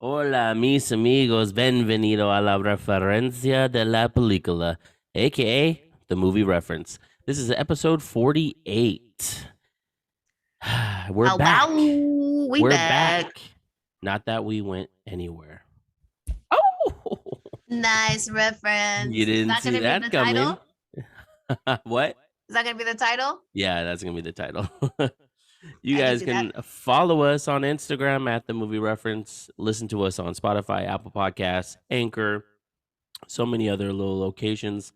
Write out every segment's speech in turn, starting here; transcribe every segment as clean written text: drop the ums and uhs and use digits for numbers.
Hola, mis amigos. Bienvenido a la referencia de la película, aka the movie reference. This is episode 48. We're Bow bow, back. we We're back. back. Not that we went anywhere. Oh, Nice reference. you Is didn't that see gonna be that the coming. title? What? Is that gonna be the title? Yeah, that's going to be the title. You I can guys see that. can follow us on Instagram at the movie reference. Listen to us on Spotify, Apple Podcasts, Anchor, so many other little locations.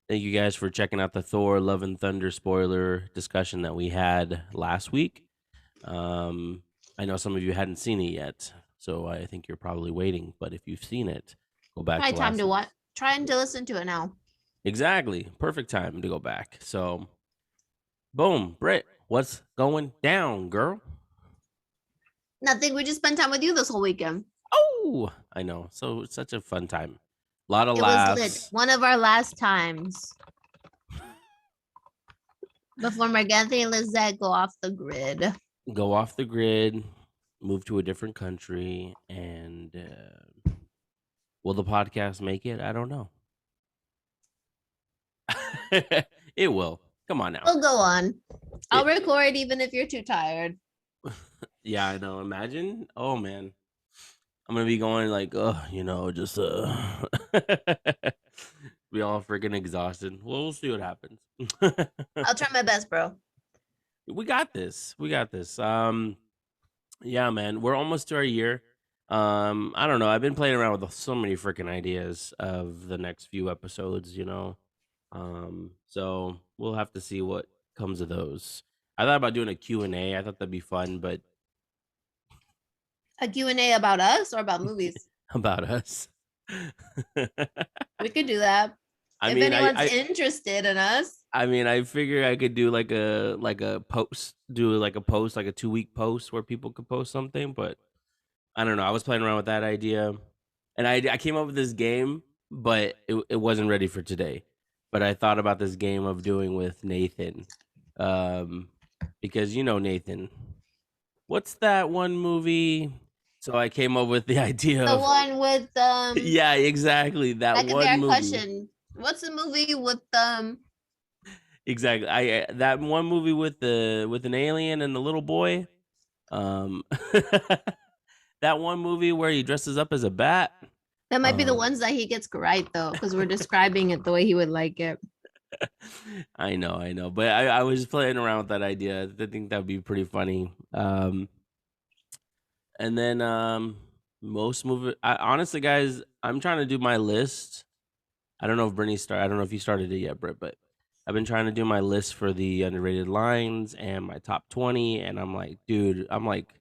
Thank you guys for checking out the Thor Love and Thunder spoiler discussion that we had last week. I know some of you hadn't seen it yet, so I think you're probably waiting. But if you've seen it, go back Try to time last to week. what? Trying to listen to it now. Exactly. Perfect time to go back. So, boom, Britt, what's going down, girl? Nothing. We just spent time with you this whole weekend. Oh, I know. So it's such a fun time. A lot of It was lit. laughs. One of our last times before Morganthi and Lizette go off the grid. Go off the grid, move to a different country, and will the podcast make it? I don't know. It will. Come on now. We'll go on. I'll record even if you're too tired. Yeah, I know. Imagine. Oh man. I'm gonna be going like, just be all freaking exhausted. Well, we'll see what happens. I'll try my best, bro. We got this. We got this. Yeah, man. We're almost to our year. I don't know. I've been playing around with so many freaking ideas of the next few episodes. So we'll have to see what comes of those. I thought about doing a Q&A. I thought that'd be fun, but A Q&A about us or about movies? about us. We could do that. I if mean, anyone's interested in us. I mean, I figure I could do like a post, like a 2-week post where people could post something, but I don't know. I was playing around with that idea, and I came up with this game, but it wasn't ready for today. But I thought about this game of doing with Nathan, because Nathan. What's that one movie? So I came up with the idea The of one with yeah, exactly that could be our one movie. question. What's the movie with Exactly. I that one movie with an alien and the little boy. That one movie where he dresses up as a bat. That might be the ones that he gets right though, because we're describing it the way he would like it. I know, but I was playing around with that idea. I think that'd be pretty funny. And then most movie. Honestly, guys, I'm trying to do my list. I don't know if Brittany started. I don't know if you started it yet, Britt, but I've been trying to do my list for the underrated lines and my top 20, and I'm like, dude, I'm like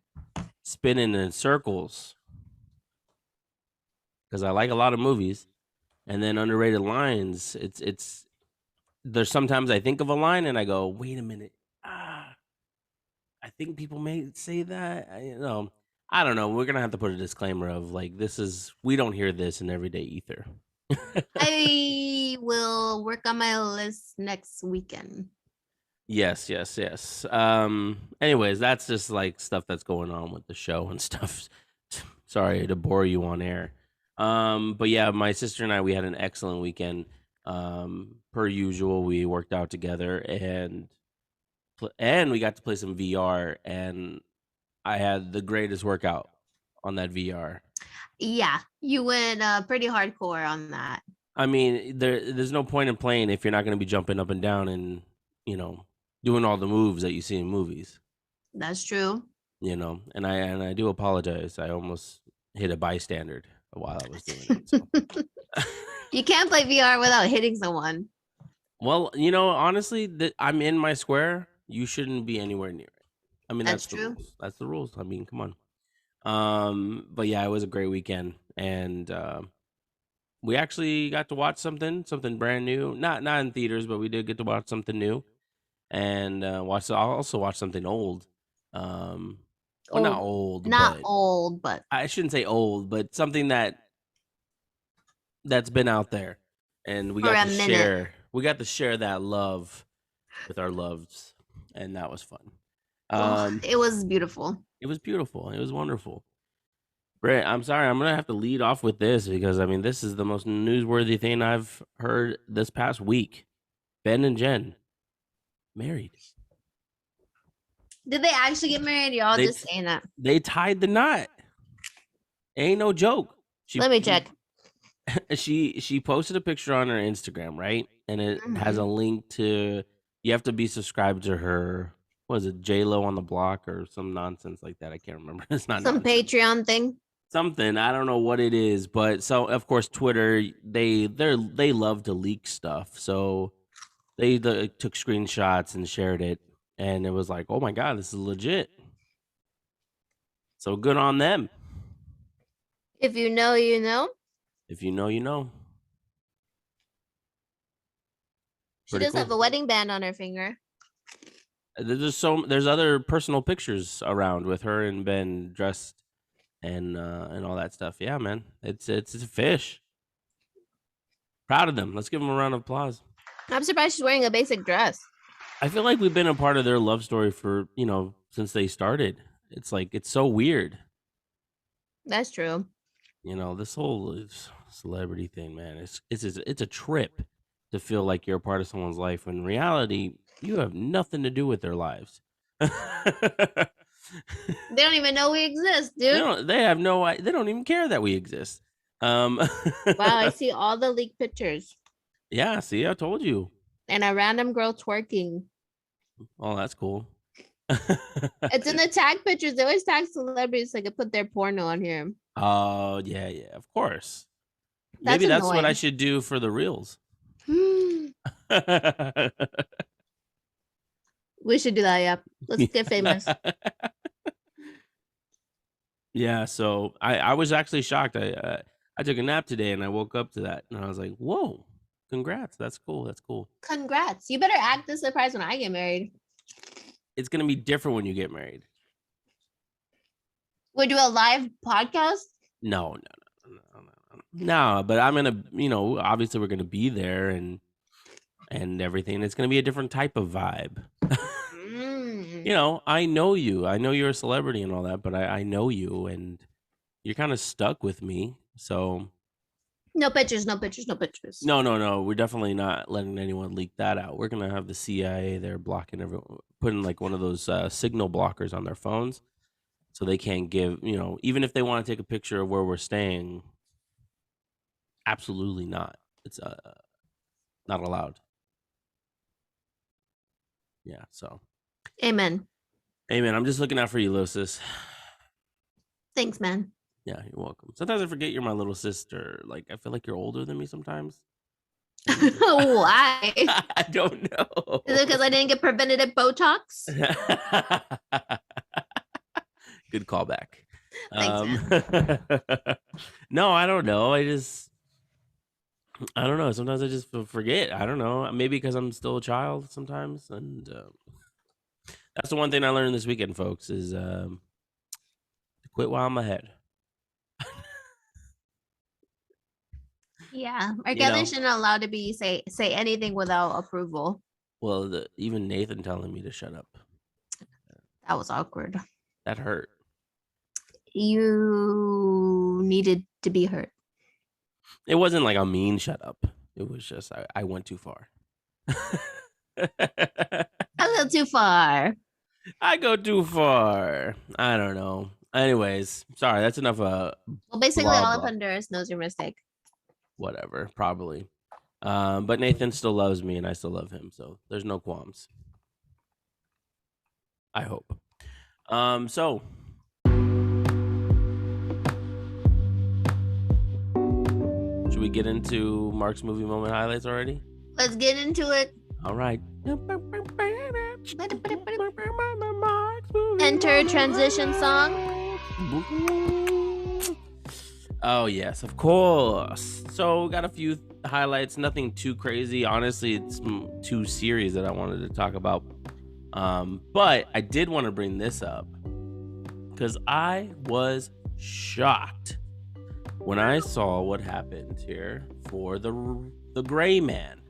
spinning in circles because I like a lot of movies, and then underrated lines. It's there's sometimes I think of a line and I go, wait a minute, I think people may say that. I don't know. We're gonna have to put a disclaimer of like, we don't hear this in everyday ether. I will work on my list next weekend. Yes. Anyways, that's just like stuff that's going on with the show and stuff. Sorry to bore you on air. But yeah, my sister and I, we had an excellent weekend. Per usual, we worked out together and we got to play some VR, and I had the greatest workout on that VR. Yeah, you went pretty hardcore on that. I mean, there's no point in playing if you're not going to be jumping up and down and doing all the moves that you see in movies. That's true. And I do apologize. I almost hit a bystander while I was doing it. So. You can't play VR without hitting someone. Well, honestly, I'm in my square. You shouldn't be anywhere near it. I mean, that's true. Rules. That's the rules. I mean, come on. But yeah, it was a great weekend, and we actually got to watch something brand new. Not in theaters, but we did get to watch something new, and also watch something old. Well, not old, but I shouldn't say old, but something that's been out there, and we got to share. We got to share that love with our loves, and that was fun. It was beautiful. It was beautiful. It was wonderful. Brett, I'm sorry. I'm gonna have to lead off with this because I mean this is the most newsworthy thing I've heard this past week. Ben and Jen married. Did they actually get married? Y'all They just saying that. they tied the knot. Ain't no joke. Let me check. She posted a picture on her Instagram, right? And it has a link to, you have to be subscribed to her, what is it, J-Lo on the block or some nonsense like that. I can't remember. It's not some nonsense. Patreon thing. Something, I don't know what it is, but so of course Twitter, they love to leak stuff. So they took screenshots and shared it, and it was like, oh my god, this is legit. So good on them. If you know, you know. If you know, you know. She does have a wedding band on her finger. There's other personal pictures around with her and Ben dressed and all that stuff. Yeah, man, it's a fish. Proud of them. Let's give them a round of applause. I'm surprised she's wearing a basic dress. I feel like we've been a part of their love story for, since they started. It's like, it's so weird. That's true. This whole celebrity thing, man, it's a trip to feel like you're a part of someone's life when in reality you have nothing to do with their lives. They don't even know we exist, dude. They don't even care that we exist. Wow, I see all the leaked pictures. Yeah, see, I told you. And a random girl twerking. Oh, that's cool. It's in the tag pictures. They always tag celebrities so they could put their porno on here. Oh, yeah, of course. Maybe that's what I should do for the reels. We should do that, yeah. Let's get famous. Yeah, so I was actually shocked. I took a nap today and I woke up to that and I was like, whoa, congrats. That's cool. Congrats. You better act this surprise when I get married. It's going to be different when you get married. We do a live podcast? No, but I'm going to, obviously we're going to be there and everything. It's going to be a different type of vibe. I know you. I know you're a celebrity and all that, but I know you and you're kind of stuck with me. So no pictures. No. We're definitely not letting anyone leak that out. We're going to have the CIA there blocking everyone, putting like one of those signal blockers on their phones so they can't give, even if they want to take a picture of where we're staying, absolutely not. It's not allowed. Yeah, so. Amen. I'm just looking out for you, little sis. Thanks, man. Yeah, you're welcome. Sometimes I forget you're my little sister. Like, I feel like you're older than me sometimes. Why? I don't know. Is it because I didn't get preventative Botox? Good callback. Thanks, no, I don't know. I don't know. Sometimes I just forget. I don't know. Maybe because I'm still a child sometimes. And that's the one thing I learned this weekend, folks, is to quit while I'm ahead. Yeah, our Kelly shouldn't allow to be say anything without approval. Well, even Nathan telling me to shut up. That was awkward. That hurt. You needed to be hurt. It wasn't like a mean shut up. It was just I went too far. A little too far. I go too far. I don't know. Anyways, sorry. That's enough. Well, basically, all of Honduras knows your mistake. Whatever, probably. But Nathan still loves me, and I still love him, so there's no qualms. I hope. So. Should we get into Mark's movie moment highlights already? Let's get into it. All right. Enter transition song. Oh, yes, of course. So got a few highlights, nothing too crazy. Honestly, it's two series that I wanted to talk about. But I did want to bring this up because I was shocked when I saw what happened here for the Gray Man.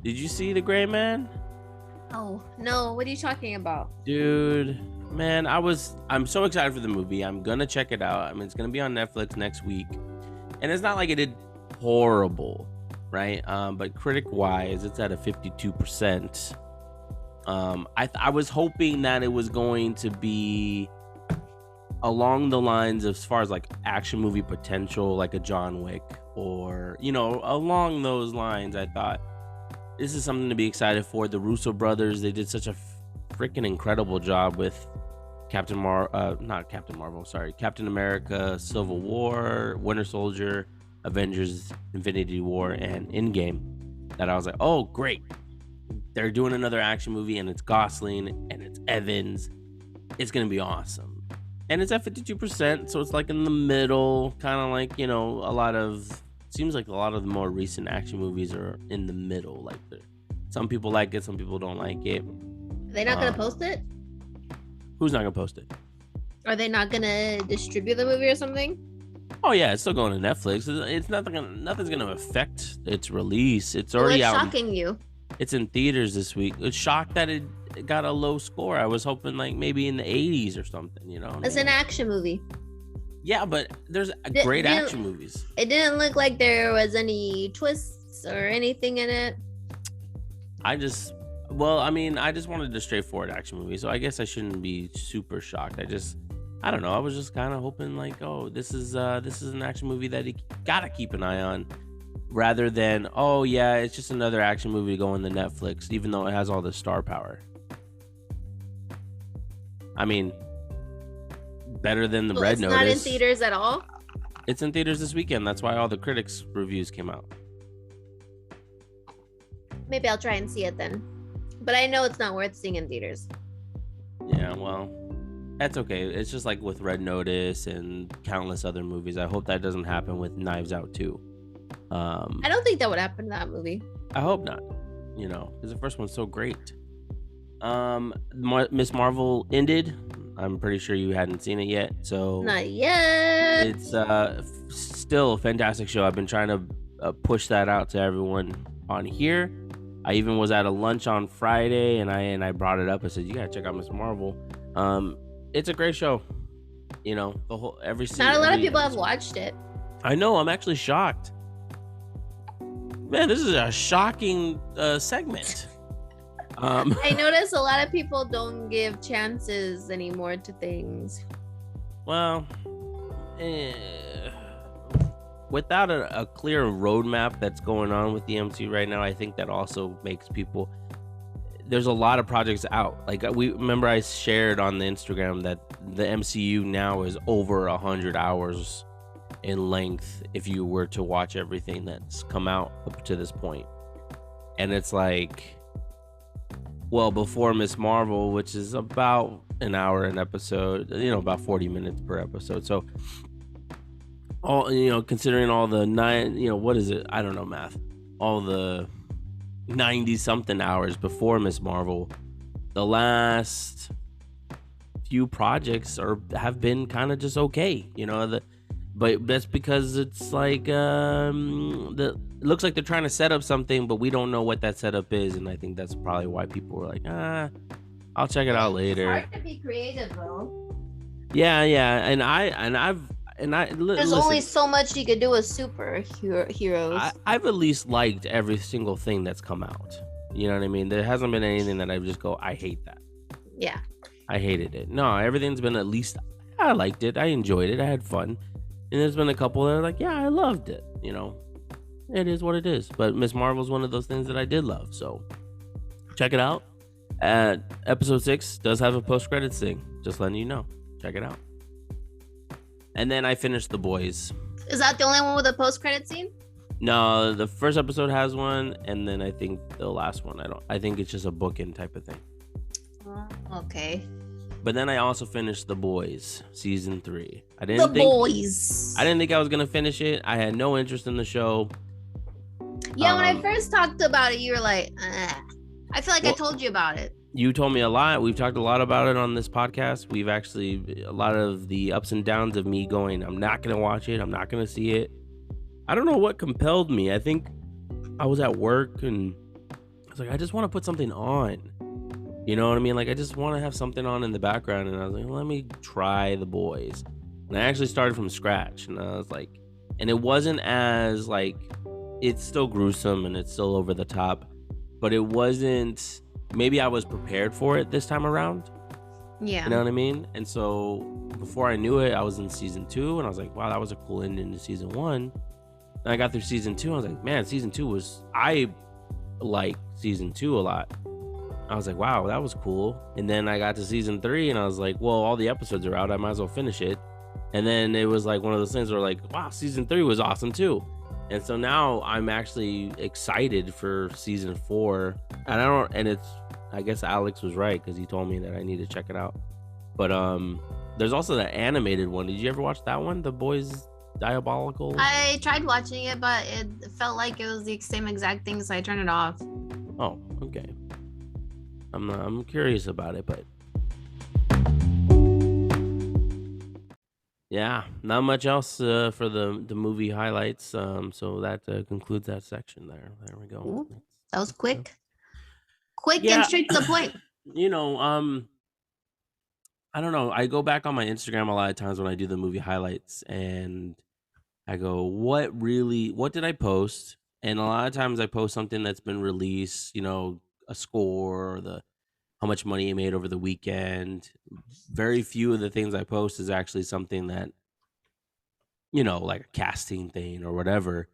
Did you see the Gray Man? Oh, no. What are you talking about? Dude, Man, I'm so excited for the movie. I'm gonna check it out. I mean, it's gonna be on Netflix next week, and it's not like it did horrible, right? But critic wise, it's at a 52%. I was hoping that it was going to be along the lines of, as far as like action movie potential, like a John Wick, or along those lines. I thought this is something to be excited for. The Russo brothers, they did such a freaking incredible job with Captain America, Civil War, Winter Soldier, Avengers, Infinity War, and Endgame, that I was like, oh great, they're doing another action movie, and it's Gosling and it's Evans. It's gonna be awesome. And it's at 52%, so it's like in the middle, kind of like, seems like a lot of the more recent action movies are in the middle. Like, some people like it, some people don't like it. Are they not gonna post it? Who's not gonna post it? Are they not gonna distribute the movie or something? Oh yeah, it's still going to Netflix. It's nothing's gonna affect its release. It's already out. Shocking you? It's in theaters this week. It's shocked that it got a low score. I was hoping like maybe in the 80s or something. It's an action movie. Yeah, but there's great action movies. It didn't look like there was any twists or anything in it. I just wanted a straightforward action movie, so I guess I shouldn't be super shocked. I don't know. I was just kind of hoping like, oh, this is an action movie that you gotta keep an eye on, rather than, oh yeah, it's just another action movie going to Netflix, even though it has all the star power. I mean, better than the Red Notice. It's not in theaters at all? It's in theaters this weekend. That's why all the critics' reviews came out. Maybe I'll try and see it then. But I know it's not worth seeing in theaters. Yeah, well, that's okay. It's just like with Red Notice and countless other movies. I hope that doesn't happen with Knives Out too. I don't think that would happen to that movie. I hope not. Because the first one's so great. Miss Marvel ended. I'm pretty sure you hadn't seen it yet. So not yet. It's still a fantastic show. I've been trying to push that out to everyone on here. I even was at a lunch on Friday, and I brought it up. I said, you gotta check out Miss Marvel. It's a great show. Every season. Not a lot of people have watched it. I know. I'm actually shocked. Man, this is a shocking segment. I notice a lot of people don't give chances anymore to things. Well, without a clear roadmap that's going on with the MCU right now, I think that also makes people. There's a lot of projects out. Like I shared on the Instagram that the MCU now is over 100 hours in length if you were to watch everything that's come out up to this point. And it's like, well, before Miss Marvel, which is about an hour an episode, about 40 minutes per episode. So all, considering all the what is it? I don't know math. All the 90 something hours before Miss Marvel, the last few projects have been kind of just okay, but that's because it's like it looks like they're trying to set up something, but we don't know what that setup is, and I think that's probably why people were like, I'll check it out later. It's hard to be creative though. Yeah, there's listen, only so much you could do with superheroes. I've at least liked every single thing that's come out. You know what I mean? There hasn't been anything that I just go, I hate that. Yeah. I hated it. No, everything's been at least, I liked it. I enjoyed it. I had fun. And there's been a couple that are like, yeah, I loved it. It is what it is. But Miss Marvel's one of those things that I did love. So check it out. Episode 6 does have a post-credits thing. Just letting you know. Check it out. And then I finished The Boys. Is that the only one with a post-credit scene? No, the first episode has one, and then I think the last one, I think it's just a bookend type of thing. Okay. But then I also finished The Boys season 3. I didn't think I was gonna finish it. I had no interest in the show. Yeah, when I first talked about it, you were like, I feel like I told you about it. You told me a lot. We've talked a lot about it on this podcast. We've actually, a lot of the ups and downs of me going, I'm not going to watch it. I'm not going to see it. I don't know what compelled me. I think I was at work and I was like, I just want to put something on. You know what I mean? Like, I just want to have something on in the background, and I was like, let me try The Boys. And I actually started from scratch, and I was like, and it wasn't as like, it's still gruesome and it's still over the top, but it wasn't. Maybe I was prepared for it this time around. Yeah. You know what I mean? And so before I knew it, I was in season 2, and I was like, wow, that was a cool ending to season 1. And I got through season 2, and I was like, man, season 2 was, I like season 2 a lot. I was like, wow, that was cool. And then I got to season 3, and I was like, well, all the episodes are out, I might as well finish it. And then it was like one of those things where like, wow, season 3 was awesome too. And so now I'm actually excited for season 4. And it's, I guess Alex was right, because he told me that I need to check it out. But there's also that animated one. Did you ever watch that one, The Boys Diabolical? I tried watching it, but it felt like it was the same exact thing, so I turned it off. Oh, okay. I'm curious about it, but yeah, not much else for the movie highlights. So that concludes that section there. There we go. Ooh, that was quick Yeah. and straight to the point. You know, I don't know. I go back on my Instagram a lot of times when I do the movie highlights, and I go, what did I post? And a lot of times I post something that's been released, you know, a score, or how much money it made over the weekend. Very few of the things I post is actually something that, you know, like a casting thing or whatever.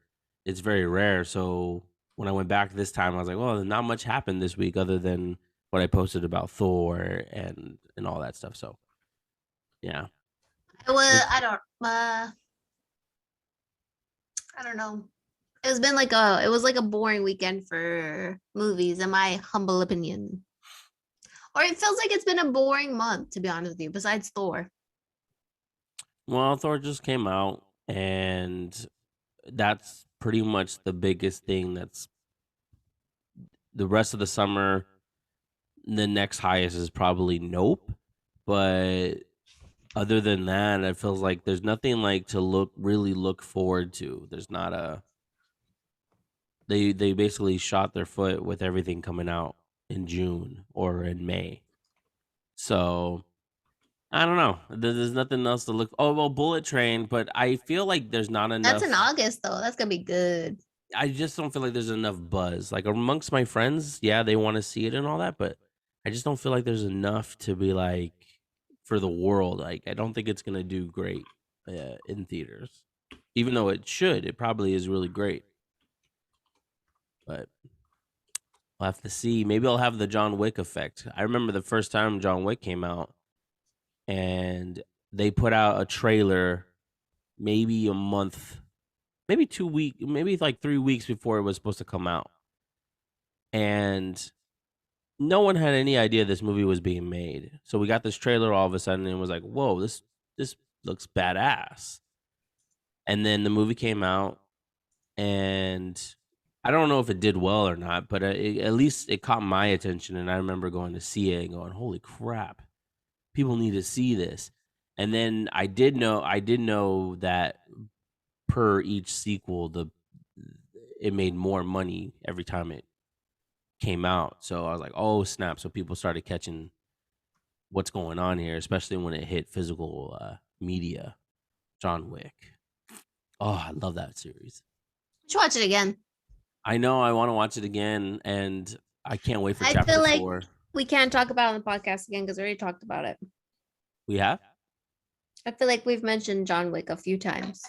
It's very rare. So when I went back this time, I was like, well, not much happened this week other than what I posted about Thor and all that stuff. So yeah. I don't know. It was like a boring weekend for movies, in my humble opinion. Or it feels like it's been a boring month, to be honest with you, besides Thor. Well, Thor just came out, and that's pretty much the biggest thing. That's the rest of the summer. The next highest is probably Nope, but other than that, it feels like there's nothing like to really look forward to. There's not a. They basically shot their foot with everything coming out in June or in May. So I don't know. There's nothing else to look. Oh well, Bullet Train, but I feel like there's not enough. That's in August though. That's gonna be good. I just don't feel like there's enough buzz. Like amongst my friends, yeah, they want to see it and all that, but I just don't feel like there's enough to be like for the world. Like I don't think it's gonna do great in theaters, even though it should. It probably is really great, but we'll have to see. Maybe I'll have the John Wick effect. I remember the first time John Wick came out, and they put out a trailer maybe a month, maybe 2 weeks, maybe like 3 weeks before it was supposed to come out. And no one had any idea this movie was being made. So we got this trailer all of a sudden, and it was like, whoa, this looks badass. And then the movie came out, and I don't know if it did well or not, but at least it caught my attention. And I remember going to see it and going, holy crap, people need to see this. And then I did know that per each sequel, it made more money every time it came out. So I was like, oh snap. So people started catching what's going on here, especially when it hit physical media. John Wick. Oh, I love that series. You should watch it again. I know, I want to watch it again, and I can't wait for chapter 4. Like we can't talk about it on the podcast again because we already talked about it. We have? I feel like we've mentioned John Wick a few times.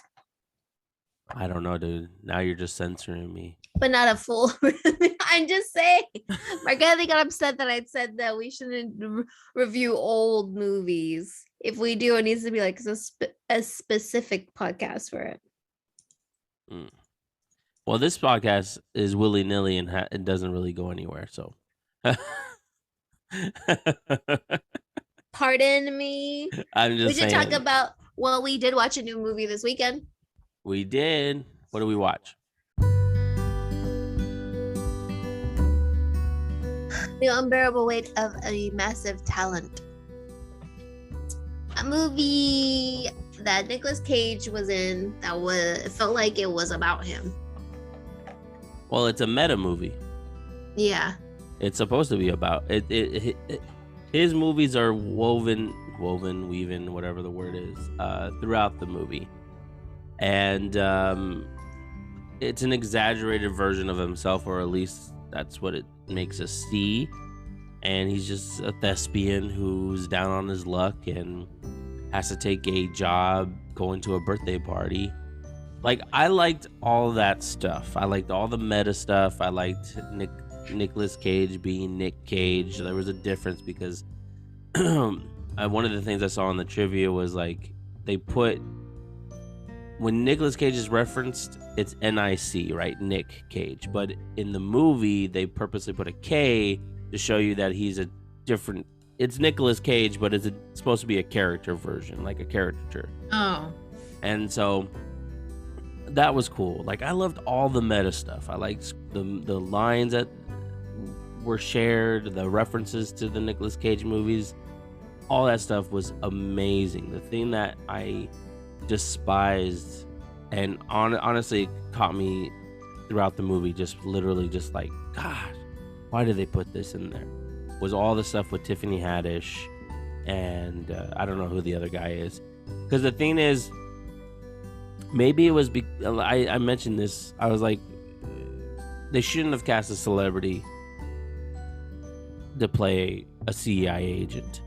I don't know, dude. Now you're just censoring me. But not a full. I'm just saying. Margrethe got upset that I said that we shouldn't review old movies. If we do, it needs to be like a specific podcast for it. Well, this podcast is willy-nilly and it doesn't really go anywhere, so. Pardon me. I'm just saying. We should talk about, well, we did watch a new movie this weekend. We did. What did we watch? The Unbearable Weight of a Massive Talent. A movie that Nicolas Cage was in it felt like it was about him. Well, it's a meta movie. Yeah. It's supposed to be about it. His movies are woven, weaving, whatever the word is, throughout the movie, and it's an exaggerated version of himself, or at least that's what it makes us see. And he's just a thespian who's down on his luck and has to take a job going to a birthday party. Like, I liked all that stuff. I liked all the meta stuff. I liked Nicolas Cage being Nick Cage. There was a difference because one of the things I saw in the trivia was like they put, when Nicolas Cage is referenced, it's NIC, right? Nick Cage. But in the movie, they purposely put a K to show you that he's a different. It's Nicolas Cage, but it's supposed to be a character version, like a caricature. Oh. And so that was cool. Like, I loved all the meta stuff. I liked the lines that were shared, the references to the Nicolas Cage movies. All that stuff was amazing. The thing that I despised and honestly caught me throughout the movie, just literally just like, God, why did they put this in there? Was all the stuff with Tiffany Haddish and I don't know who the other guy is. Because the thing is, maybe it was I mentioned this. I was like, they shouldn't have cast a celebrity to play a CIA agent.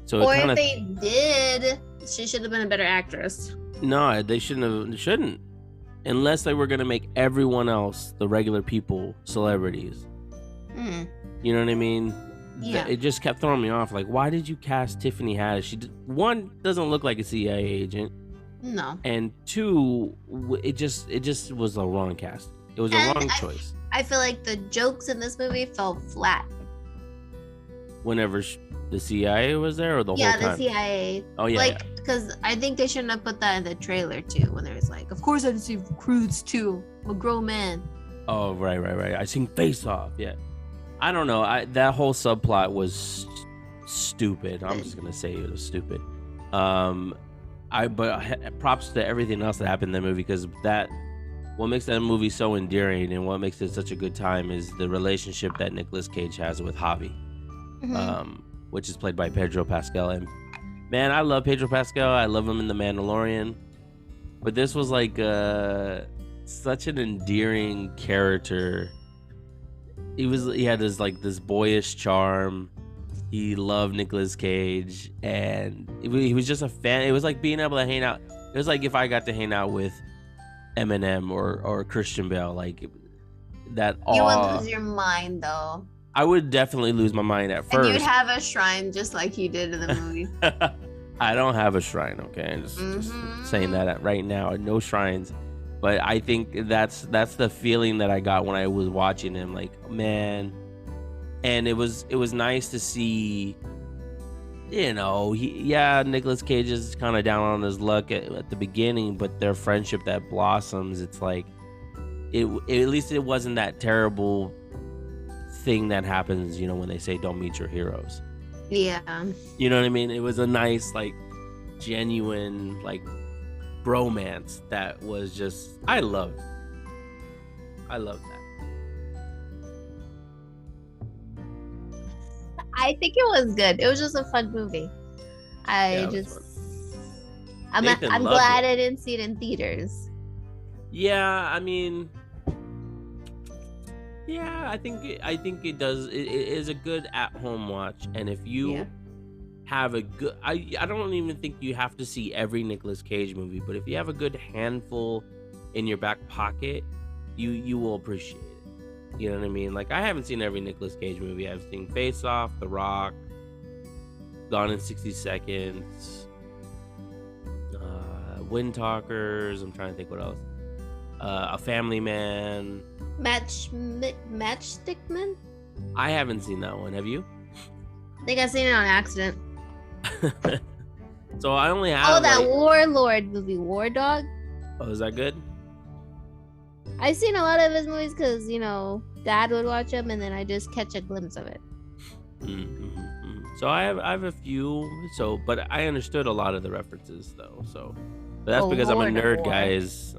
So or if they did, she should have been a better actress. No, they shouldn't. Unless they were going to make everyone else, the regular people, celebrities. You know what I mean? Yeah. It just kept throwing me off. Like, why did you cast Tiffany Haddish? She doesn't look like a CIA agent. No. And two, it just was a wrong cast. It was a wrong choice. I feel like the jokes in this movie fell flat. Whenever the CIA was there, or the whole time? Yeah, the CIA. Oh yeah. Like, because I think they shouldn't have put that in the trailer too. When there was like, of course I've seen Cruise too. I'm a grown man. Oh right. I seen Face Off. Yeah. I don't know. That whole subplot was stupid. I'm just gonna say it was stupid. But props to everything else that happened in that movie, because what makes that movie so endearing and what makes it such a good time is the relationship that Nicolas Cage has with Javi, which is played by Pedro Pascal. And man, I love Pedro Pascal. I love him in The Mandalorian. But this was like such an endearing character. He had this boyish charm. He loved Nicolas Cage, and he was just a fan. It was like being able to hang out. It was like if I got to hang out with Eminem or Christian Bale, like that. You would lose your mind though. I would definitely lose my mind at first. And you'd have a shrine just like he did in the movie. I don't have a shrine, okay? Just saying that right now. No shrines. But I think that's the feeling that I got when I was watching him. Like, man. And it was nice to see, Nicolas Cage is kind of down on his luck at the beginning, but their friendship that blossoms, it's like, at least it wasn't that terrible thing that happens, when they say don't meet your heroes. Yeah. You know what I mean? It was a nice, like, genuine, like, bromance that was just, I loved that. I think it was good. It was just a fun movie. I'm glad I didn't see it in theaters. Yeah, I mean, yeah, I think it does. It is a good at-home watch, and if you have a good, I don't even think you have to see every Nicolas Cage movie, but if you have a good handful in your back pocket, you will appreciate it. You know what I mean? Like, I haven't seen every Nicolas Cage movie. I've seen Face Off, The Rock, Gone in 60 Seconds, Wind Talkers. I'm trying to think what else. A Family Man. Matchstick Man? I haven't seen that one. Have you? I think I seen it on accident. So I only have. that Warlord movie, War Dog. Oh, is that good? I've seen a lot of his movies because, Dad would watch them, and then I just catch a glimpse of it. So I have a few. But I understood a lot of the references though. But that's because I'm a nerd, guys.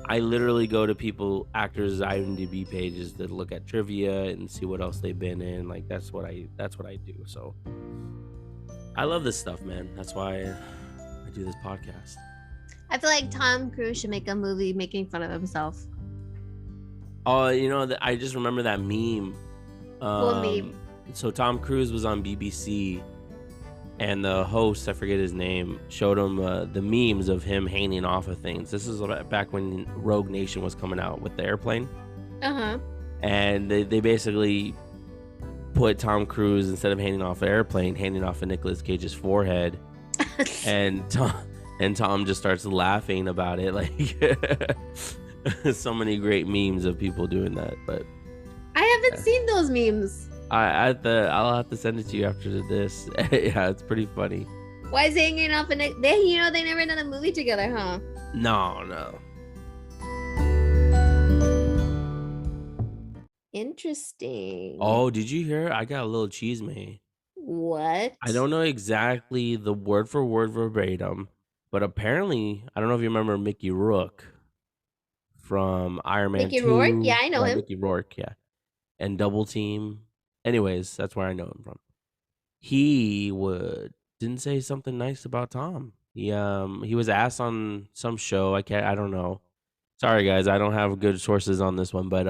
I literally go to actors' IMDb pages to look at trivia and see what else they've been in. Like that's what I do. So I love this stuff, man. That's why I do this podcast. I feel like Tom Cruise should make a movie making fun of himself. Oh, I just remember that meme. What meme? So Tom Cruise was on BBC, and the host, I forget his name, showed him the memes of him hanging off of things. This is back when Rogue Nation was coming out with the airplane. Uh-huh. And they basically put Tom Cruise, instead of hanging off an airplane, hanging off of Nicolas Cage's forehead. and Tom just starts laughing about it. Like, so many great memes of people doing that. But I haven't seen those memes. I'll have to send it to you after this. Yeah, it's pretty funny. Why is he hanging off a neck? They never done a movie together, huh? No. Interesting. Oh, did you hear? I got a little cheese, man. What? I don't know exactly the word for word verbatim, but apparently, I don't know if you remember Mickey Rourke from Iron Man 2. Mickey Rourke? Yeah, I know him. Mickey Rourke, yeah. And Double Team. Anyways, that's where I know him from. He didn't say something nice about Tom. He was asked on some show. I don't know. Sorry guys, I don't have good sources on this one, but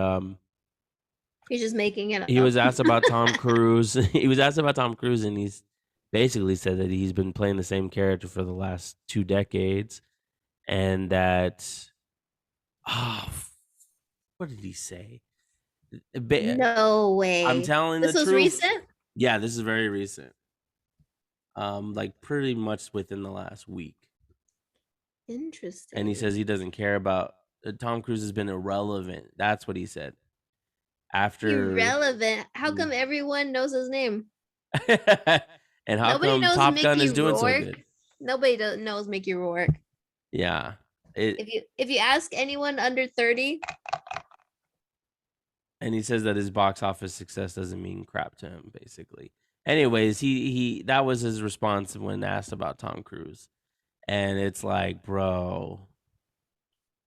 he's just making it up. He was asked about Tom Cruise. He was asked about Tom Cruise, and he's basically said that he's been playing the same character for the last 2 decades, and that what did he say? No way. I'm telling the truth. This was recent? Yeah, this is very recent. Like pretty much within the last week. Interesting. And he says he doesn't care about Tom Cruise has been irrelevant. That's what he said. After irrelevant. How come everyone knows his name? And how come Top Gun is doing so good? Nobody knows Mickey Rourke. Yeah. If you ask anyone under 30. And he says that his box office success doesn't mean crap to him, basically. Anyways, he that was his response when asked about Tom Cruise. And it's like, bro.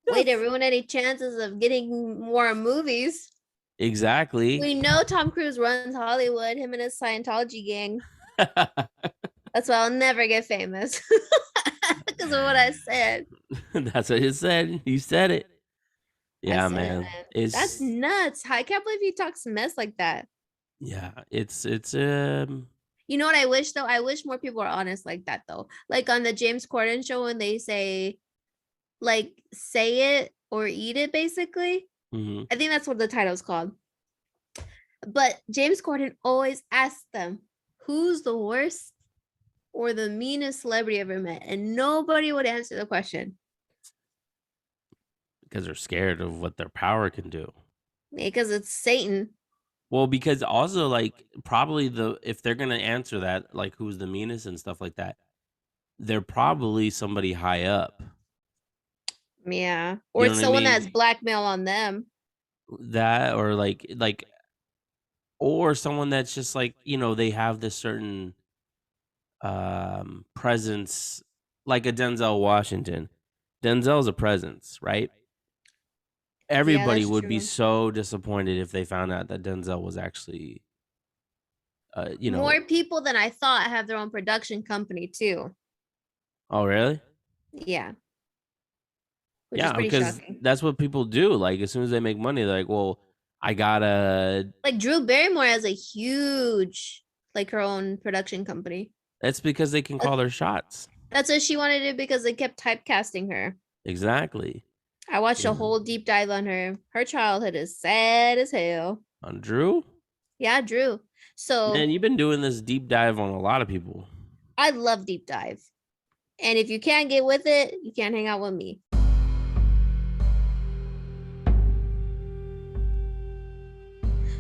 Way to ruin any chances of getting more movies. Exactly. We know Tom Cruise runs Hollywood, him and his Scientology gang. That's why I'll never get famous. Because of what I said. That's what you said. You said it. Yeah, man. That's nuts. I can't believe he talks mess like that. Yeah, it's You know what I wish though? I wish more people are honest like that though. Like on the James Corden show when they say like say it or eat it basically. Mm-hmm. I think that's what the title's called. But James Corden always asks them, who's the worst or the meanest celebrity ever met? And nobody would answer the question. Because they're scared of what their power can do. Because it's Satan. Well, because also like probably if they're gonna answer that, like who's the meanest and stuff like that, they're probably somebody high up. Yeah. Or it's someone that's blackmail on them. That or like or someone that's just like, they have this certain presence, like a Denzel Washington. Denzel's a presence, right? Everybody would be so disappointed if they found out that Denzel was actually, more people than I thought have their own production company too. Oh, really? Yeah. Which is because shocking. That's what people do. Like as soon as they make money, they're like, well, I gotta. Like Drew Barrymore has a huge, like her own production company. That's because they can call their shots. That's what she wanted to do because they kept typecasting her. Exactly. I watched a whole deep dive on her. Her childhood is sad as hell. On Drew? Yeah, Drew. So man, you've been doing this deep dive on a lot of people. I love deep dive. And if you can't get with it, you can't hang out with me.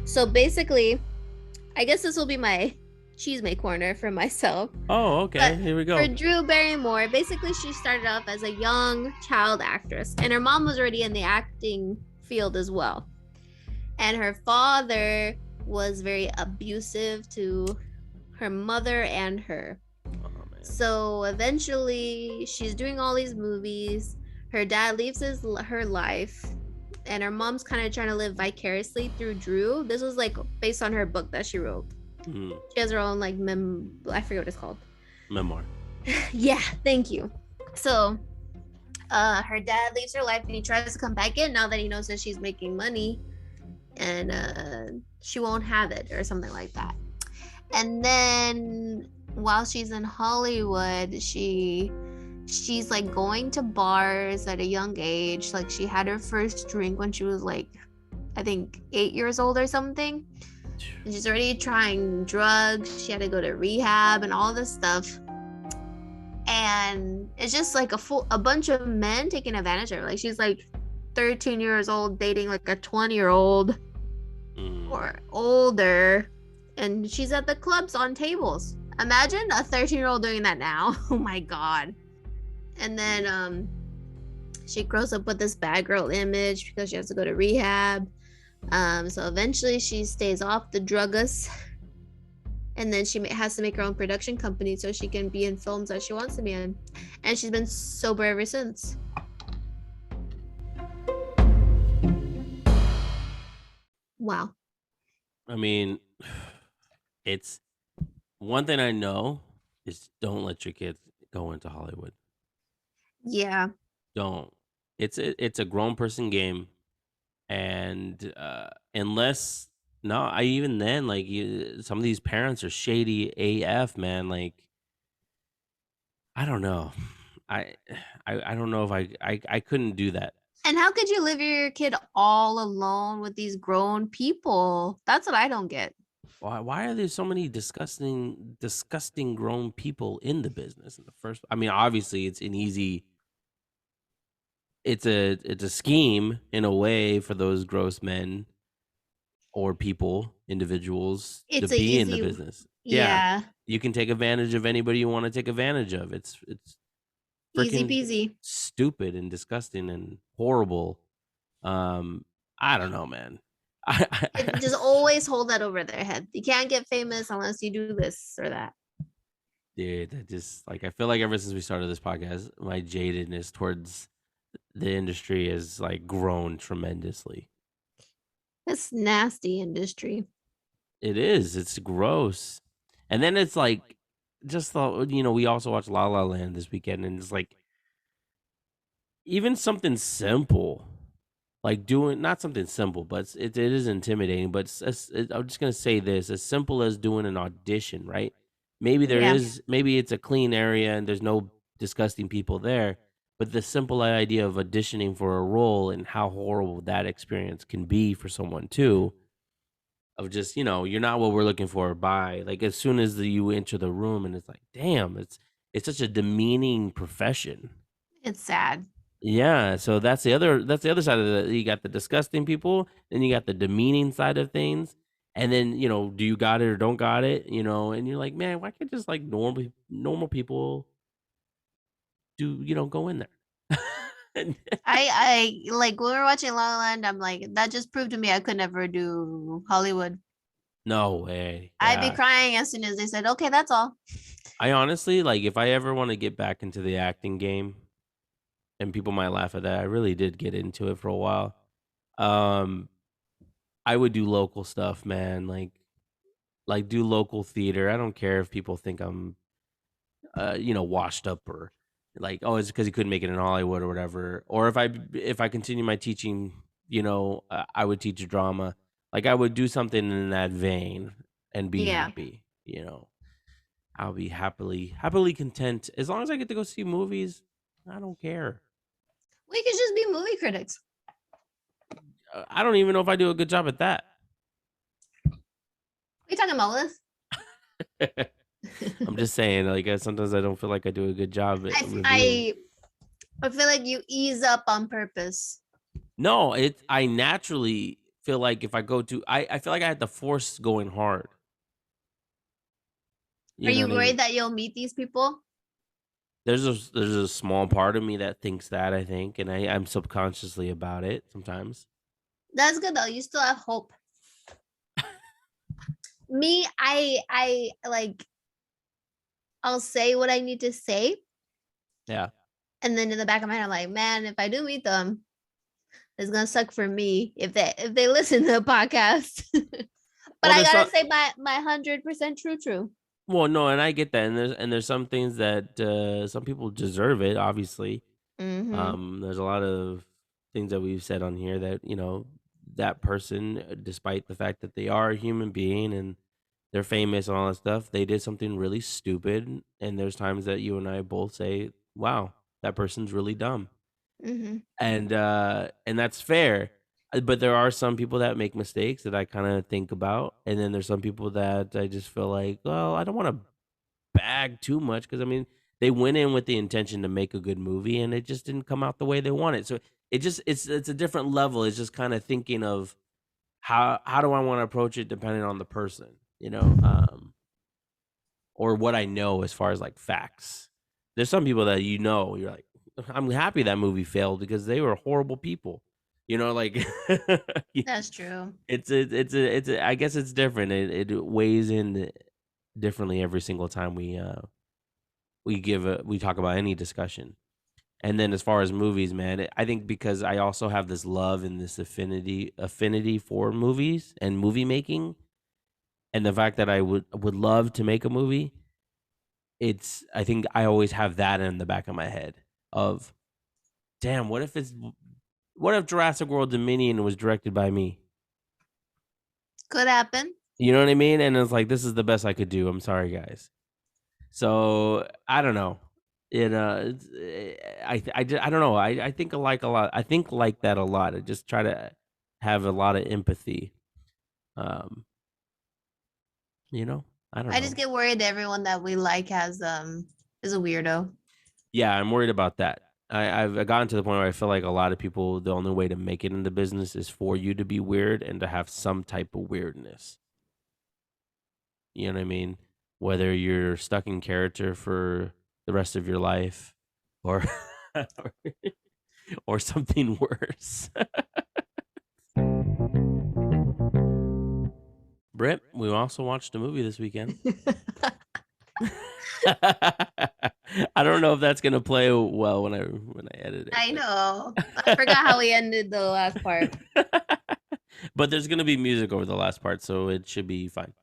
So basically, I guess this will be my Cheesemate corner for myself. Oh, okay. But here we go. For Drew Barrymore, basically she started off as a young child actress, and her mom was already in the acting field as well. And her father was very abusive to her mother and her. Oh, man. So eventually she's doing all these movies. her dad leaves her life, and her mom's kind of trying to live vicariously through Drew. This was like based on her book that she wrote. She has her own like I forget what it's called. Memoir. Yeah, thank you. So her dad leaves her life and he tries to come back in now that he knows that she's making money, and she won't have it or something like that. And then while she's in Hollywood, she's like going to bars at a young age. Like she had her first drink when she was like, I think 8 years old or something. And she's already trying drugs. She had to go to rehab and all this stuff. And it's just like a bunch of men taking advantage of her. Like she's like 13 years old dating like a 20-year-old or older, and she's at the clubs on tables. Imagine a 13-year-old doing that now. Oh my god. And then she grows up with this bad girl image because she has to go to rehab. So eventually she stays off the druggers, and then she has to make her own production company so she can be in films that she wants to be in. And she's been sober ever since. Wow. I mean, it's one thing I know is don't let your kids go into Hollywood. Yeah. Don't. It's a grown person game, and unless I even then like some of these parents are shady AF, man. Like I don't know. I don't know if I couldn't do that. And how could you leave your kid all alone with these grown people? That's what I don't get. Why are there so many disgusting grown people in the business in the first? I mean, obviously it's a scheme in a way for those gross men or individuals to be in the business. Yeah. You can take advantage of anybody you want to take advantage of. It's easy peasy, stupid and disgusting and horrible. I don't know, man. Just always hold that over their head. You can't get famous unless you do this or that. Dude, that just like I feel like ever since we started this podcast, my jadedness towards the industry has like grown tremendously. It's nasty industry. It is. It's gross. And then it's like just thought, we also watched La La Land this weekend, and it's like even something simple, like doing not something simple, but it is intimidating. But I'm just gonna say this: as simple as doing an audition, right? Maybe maybe it's a clean area and there's no disgusting people there, but the simple idea of auditioning for a role and how horrible that experience can be for someone too. Of just, you're not what we're looking for. By like as soon as you enter the room, and it's like, damn, it's such a demeaning profession. It's sad. Yeah, so that's the other side of it. You got the disgusting people, then you got the demeaning side of things, and then do you got it or don't got it? And you're like, man, why can't just like normal people do go in there? I like when we were watching La La Land, I'm like, that just proved to me I could never do Hollywood. No way. I'd be crying as soon as they said, okay, that's all. I honestly, like, if I ever want to get back into the acting game, and people might laugh at that, I really did get into it for a while. I would do local stuff, man. Like do local theater. I don't care if people think I'm washed up or like, oh, it's because he couldn't make it in Hollywood or whatever. Or if I continue my teaching, I would teach drama. Like I would do something in that vein and be happy. I'll be happily content as long as I get to go see movies. I don't care. We could just be movie critics. I don't even know if I do a good job at that. What are you talking about, Liz? I'm just saying, like, sometimes I don't feel like I do a good job. I feel like you ease up on purpose. No, I naturally feel like if I go to, I feel like I had to force going hard. Are you worried that you'll meet these people? There's a small part of me that thinks that, I think, and I'm subconsciously about it sometimes. That's good though. You still have hope. Me, I like, I'll say what I need to say. Yeah. And then in the back of my head, I'm like, man, if I do meet them, it's gonna suck for me if they listen to the podcast. But Well, I there's gotta some. say my 100% true. Well, no, and I get that, and there's some things that some people deserve it. Obviously, Mm-hmm. there's a lot of things that we've said on here that that person, despite the fact that they are a human being and they're famous and all that stuff, they did something really stupid. And there's times that you and I both say, "Wow, that person's really dumb." Mm-hmm. And that's fair. But there are some people that make mistakes that I kind of think about, and then there's some people that I just feel like, well, I don't want to bag too much because I mean they went in with the intention to make a good movie, and it just didn't come out the way they wanted. So it's a different level. It's just kind of thinking of how do I want to approach it depending on the person, or what I know as far as like facts. There's some people that you're like, I'm happy that movie failed because they were horrible people. Like That's true. I guess it's different. It weighs in differently every single time we talk about any discussion. And then as far as movies, man, I think because I also have this love and this affinity for movies and movie making, and the fact that I would love to make a movie, I think I always have that in the back of my head of, damn, what if Jurassic World Dominion was directed by me? Could happen. You know what I mean? And it's like, this is the best I could do. I'm sorry, guys. So I don't know. I don't know. I think I like a lot. I think like that a lot. I just try to have a lot of empathy. Um, I don't I just know. get worried everyone that we like has is a weirdo. Yeah, I'm worried about that. I've gotten to the point where I feel like a lot of people, the only way to make it in the business is for you to be weird and to have some type of weirdness. You know what I mean? Whether you're stuck in character for the rest of your life or or something worse. Britt, we also watched a movie this weekend. I don't know if that's gonna play well when I edit it. I know. I forgot how we ended the last part. But there's gonna be music over the last part, so it should be fine.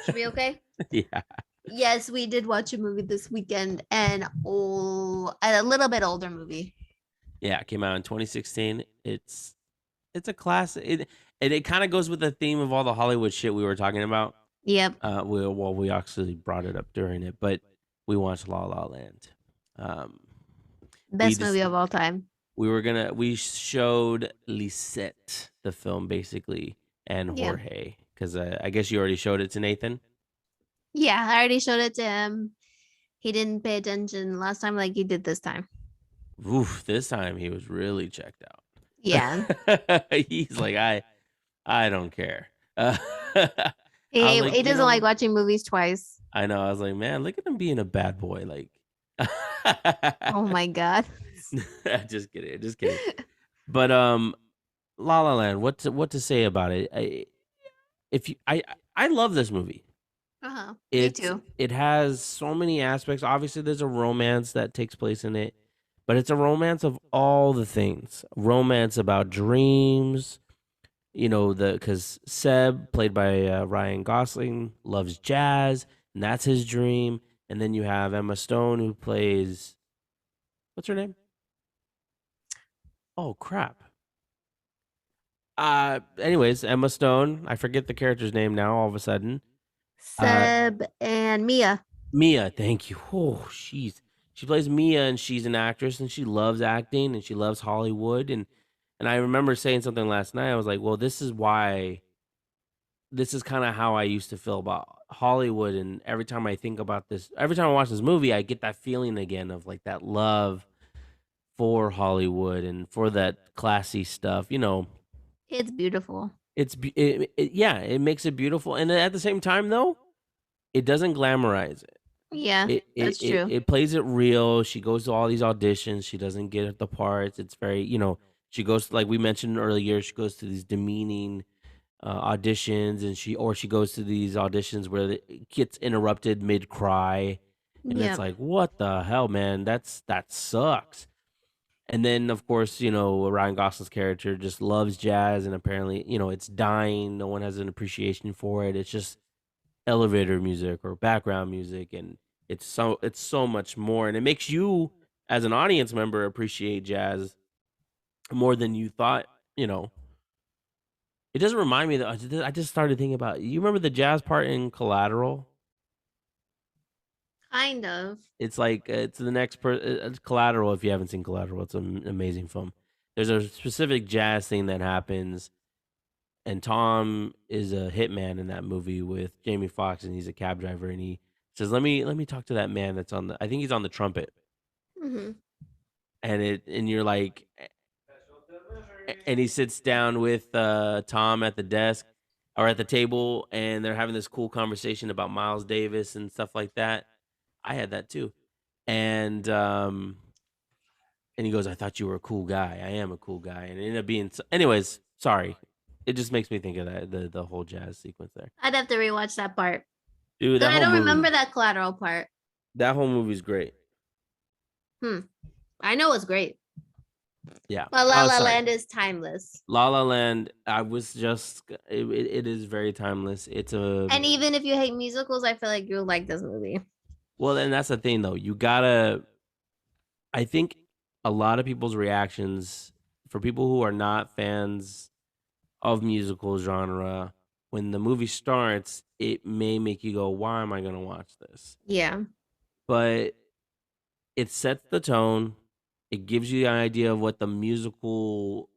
Should be okay? Yeah. Yes, we did watch a movie this weekend, and a little bit older movie. Yeah, it came out in 2016. It's a classic. It kind of goes with the theme of all the Hollywood shit we were talking about. Yep. We actually brought it up during it, but we watched La La Land. Best movie of all time. We showed Lisette the film basically, and Jorge, because I guess you already showed it to Nathan. Yeah, I already showed it to him. He didn't pay attention last time like he did this time. Oof, this time he was really checked out. Yeah. He's like, I don't care. He doesn't like watching movies twice. I know. I was like, man, look at him being a bad boy. Like, oh my God. Just kidding. But La La Land, what to say about it? I love this movie. Me too. It has so many aspects. Obviously, there's a romance that takes place in it, but it's a romance of all the things. Romance about dreams, because Seb, played by Ryan Gosling, loves jazz, and that's his dream. And then you have Emma Stone, who plays, what's her name? Oh crap. Anyways, Emma Stone. I forget the character's name now. All of a sudden, Seb and Mia. Mia, thank you. Oh, she plays Mia, and she's an actress, and she loves acting, and she loves Hollywood, and I remember saying something last night. I was like, well, this is kind of how I used to feel about Hollywood, and every time I think about this, every time I watch this movie, I get that feeling again of like that love for Hollywood and for that classy stuff. It's beautiful. It makes it beautiful, and at the same time, though, it doesn't glamorize it. Yeah, that's true. It plays it real. She goes to all these auditions. She doesn't get the parts. It's very, she goes, like we mentioned earlier, she goes to these demeaning auditions, and she goes to these auditions where it gets interrupted mid-cry, and it's like, what the hell, man? That sucks. And then, of course, Ryan Gosling's character just loves jazz, and apparently, it's dying. No one has an appreciation for it. It's just elevator music or background music, and it's so much more, and it makes you as an audience member appreciate jazz more than you thought. You know, it doesn't remind me that I just started thinking about. You remember the jazz part in Collateral? Kind of. It's like it's the next it's Collateral. If you haven't seen Collateral, it's an amazing film. There's a specific jazz thing that happens, and Tom is a hitman in that movie with Jamie Foxx, and he's a cab driver, and he says, "Let me talk to that man that's on the. I think he's on the trumpet." Hmm. And you're like, and he sits down with Tom at the desk or at the table, and they're having this cool conversation about Miles Davis and stuff like that. I had that too, and he goes, "I thought you were a cool guy. I am a cool guy," and it ended up being. Anyways, sorry, it just makes me think of that the whole jazz sequence there. I'd have to rewatch that part. Dude, But I don't remember that Collateral part. that whole movie's great. I know it's great. Yeah. But La La Land is timeless. La La Land, I was just it is very timeless. And even if you hate musicals, I feel like you'll like this movie. Well, and that's the thing though. I think a lot of people's reactions for people who are not fans of musical genre, when the movie starts, it may make you go, "Why am I going to watch this?" Yeah. But it sets the tone. It gives you an idea of what the musical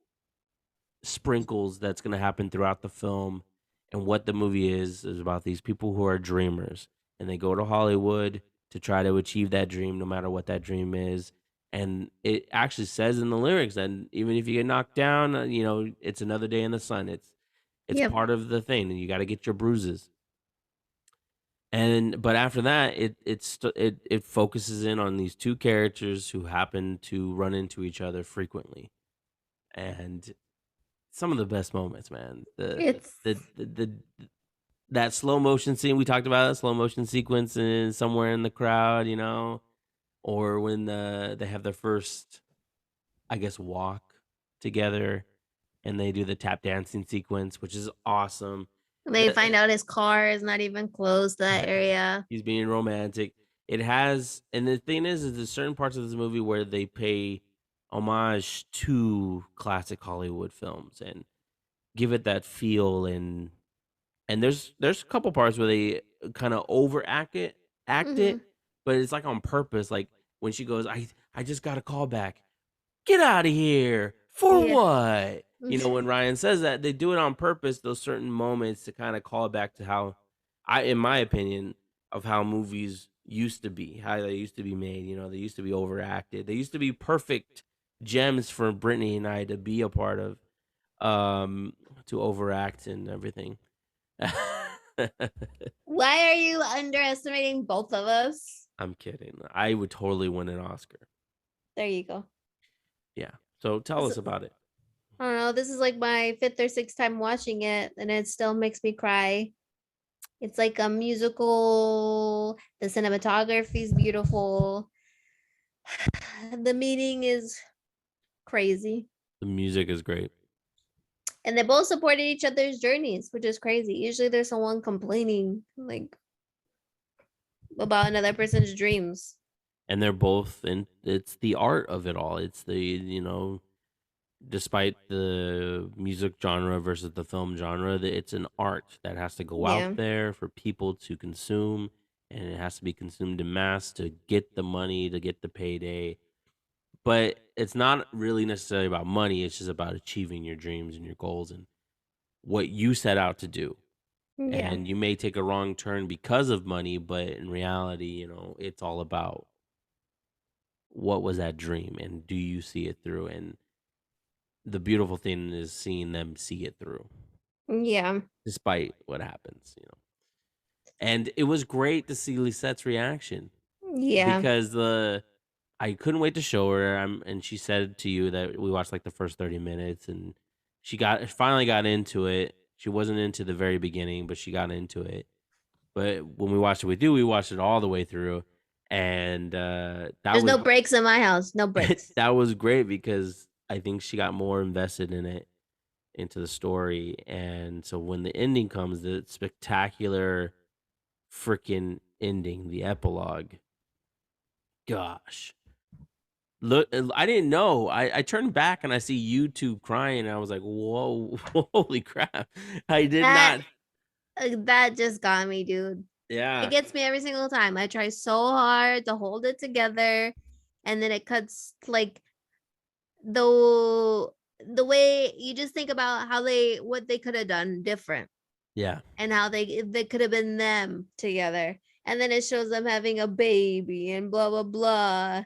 sprinkles that's going to happen throughout the film, and what the movie is about these people who are dreamers, and they go to Hollywood to try to achieve that dream no matter what that dream is. And it actually says in the lyrics that even if you get knocked down, it's another day in the sun. It's Yep. part of the thing, and you got to get your bruises. But after that, it focuses in on these two characters who happen to run into each other frequently, and some of the best moments, man. It's That slow motion scene we talked about, that slow motion sequence in somewhere in the crowd, or when they have their first, I guess, walk together, and they do the tap dancing sequence, which is awesome. They find out his car is not even close to that area. He's being romantic. It has, and the thing is there's certain parts of this movie where they pay homage to classic Hollywood films and give it that feel, and there's a couple parts where they kind of act it, but it's like on purpose. Like when she goes, I just got a call back. Get out of here. For what? When Ryan says that, they do it on purpose, those certain moments, to kind of call back to how in my opinion, of how movies used to be, how they used to be made. They used to be overacted. They used to be perfect gems for Brittany and I to be a part of, to overact and everything. Why are you underestimating both of us? I'm kidding. I would totally win an Oscar. There you go. Yeah. So tell us about it. I don't know. This is like my 5th or 6th time watching it, and it still makes me cry. It's like a musical. The cinematography is beautiful. The meaning is crazy. The music is great. And they both supported each other's journeys, which is crazy. Usually there's someone complaining like about another person's dreams. And they're both, and it's the art of it all. It's the, despite the music genre versus the film genre, it's an art that has to go out there for people to consume, and it has to be consumed in mass to get the money, to get the payday. But it's not really necessarily about money. It's just about achieving your dreams and your goals and what you set out to do. Yeah. And you may take a wrong turn because of money, but in reality, it's all about what was that dream, and do you see it through? And the beautiful thing is seeing them see it through. Yeah. Despite what happens, And it was great to see Lisette's reaction. Yeah. Because I couldn't wait to show her, and she said to you that we watched like the first 30 minutes, and she finally got into it. She wasn't into the very beginning, but she got into it. But when we watched it with you, we watched it all the way through, and that There's was no breaks in my house. No breaks. that was great because I think she got more invested in it, into the story, and so when the ending comes, the spectacular freaking ending, the epilogue, gosh. Look, I didn't know. I turned back and I see YouTube crying, and I was like, "Whoa, holy crap!" I did That not. that just got me, dude. It Yeah, gets me every single time. I try so hard to hold it together, and then it cuts like the the way you just think about how they what they could have done different yeah. and how they could have been them together. And then it shows them having a baby and blah blah blah.